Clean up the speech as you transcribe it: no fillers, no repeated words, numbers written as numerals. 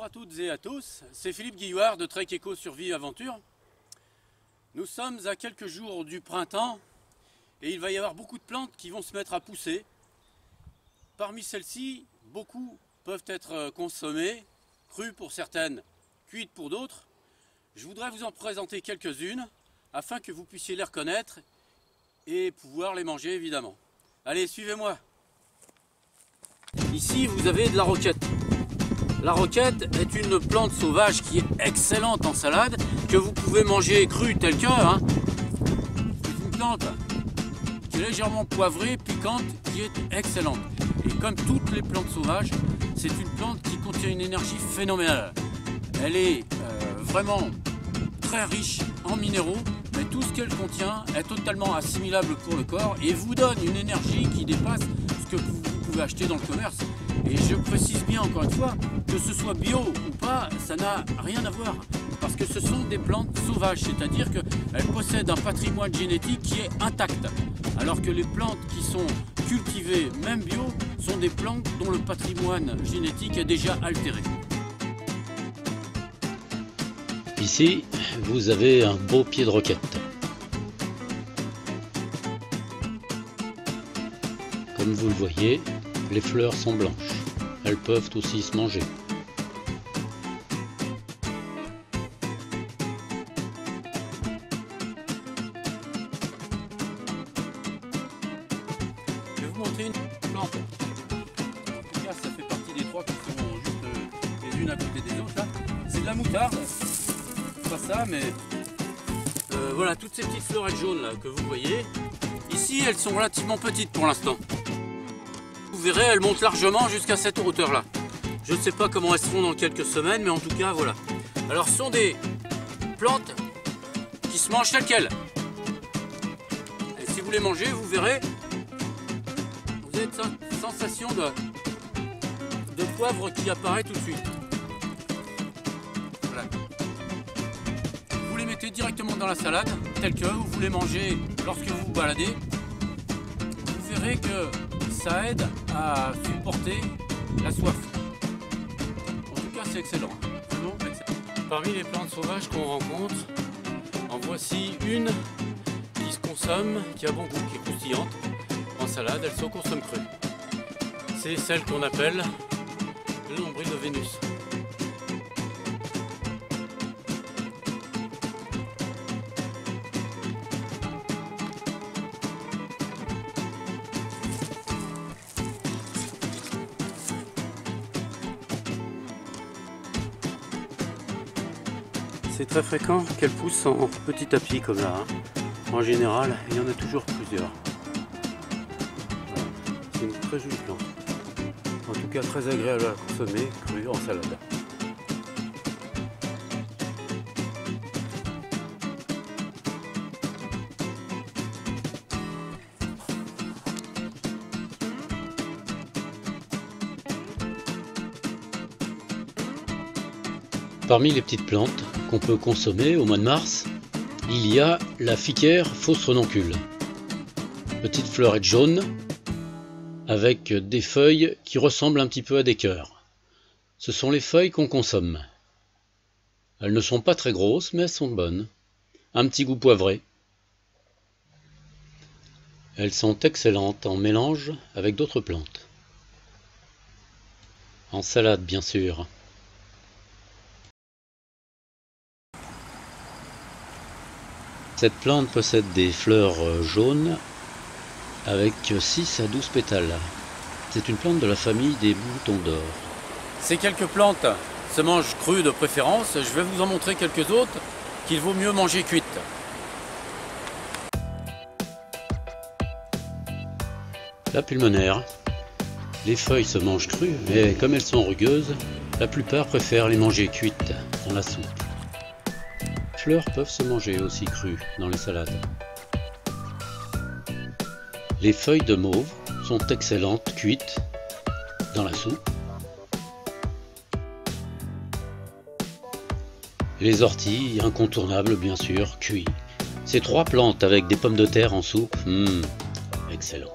à toutes et à tous, c'est Philippe Guillouard de Trek Eco Survie Aventure. Nous sommes à quelques jours du printemps et il va y avoir beaucoup de plantes qui vont se mettre à pousser. Parmi celles-ci, beaucoup peuvent être consommées, crues pour certaines, cuites pour d'autres. Je voudrais vous en présenter quelques-unes afin que vous puissiez les reconnaître et pouvoir les manger évidemment. Allez, suivez-moi. Ici, vous avez de la roquette. La roquette est une plante sauvage qui est excellente en salade, que vous pouvez manger crue telle que. C'est une plante qui est légèrement poivrée, piquante, qui est excellente. Et comme toutes les plantes sauvages, c'est une plante qui contient une énergie phénoménale. Elle est vraiment très riche en minéraux, mais tout ce qu'elle contient est totalement assimilable pour le corps et vous donne une énergie qui dépasse ce que vous pouvez acheter dans le commerce. Et je précise bien encore une fois, que ce soit bio ou pas, ça n'a rien à voir. Parce que ce sont des plantes sauvages, c'est-à-dire qu'elles possèdent un patrimoine génétique qui est intact. Alors que les plantes qui sont cultivées, même bio, sont des plantes dont le patrimoine génétique est déjà altéré. Ici, vous avez un beau pied de roquette. Comme vous le voyez, les fleurs sont blanches. Elles peuvent aussi se manger. Je vais vous montrer une plante. En tout cas, ça fait partie des trois qui sont juste les unes à côté des autres. C'est de la moutarde. Pas ça, mais voilà, toutes ces petites fleurettes jaunes là que vous voyez. Ici, elles sont relativement petites pour l'instant. Vous verrez, elles montent largement jusqu'à cette hauteur là. Je ne sais pas comment elles seront dans quelques semaines, mais en tout cas voilà. Alors ce sont des plantes qui se mangent telles quelles. Et si vous les mangez, vous verrez, vous avez cette sensation de poivre qui apparaît tout de suite. Voilà. Vous les mettez directement dans la salade, telles que vous les mangez lorsque vous vous baladez. Vous verrez que ça aide à supporter la soif. En tout cas, c'est excellent. Vraiment excellent. Parmi les plantes sauvages qu'on rencontre, en voici une qui se consomme, qui a bon goût, qui est croustillante. En salade, elle se consomme crue. C'est celle qu'on appelle le nombril de Vénus. C'est très fréquent qu'elle pousse en petit tapis comme là. En général, il y en a toujours plusieurs. Voilà. C'est une très jolie plante. En tout cas, très agréable à consommer, crue en salade. Parmi les petites plantes qu'on peut consommer au mois de mars, il y a la Fickaire fausse renoncule. Petite fleurette jaune avec des feuilles qui ressemblent un petit peu à des cœurs. Ce sont les feuilles qu'on consomme. Elles ne sont pas très grosses, mais elles sont bonnes. Un petit goût poivré. Elles sont excellentes en mélange avec d'autres plantes. En salade, bien sûr. Cette plante possède des fleurs jaunes avec 6 à 12 pétales. C'est une plante de la famille des boutons d'or. Ces quelques plantes se mangent crues de préférence. Je vais vous en montrer quelques autres qu'il vaut mieux manger cuites. La pulmonaire. Les feuilles se mangent crues, mais comme elles sont rugueuses, la plupart préfèrent les manger cuites dans la soupe. Les fleurs peuvent se manger aussi crues dans les salades. Les feuilles de mauve sont excellentes cuites dans la soupe. Les orties, incontournables bien sûr, cuits. Ces trois plantes avec des pommes de terre en soupe, excellent.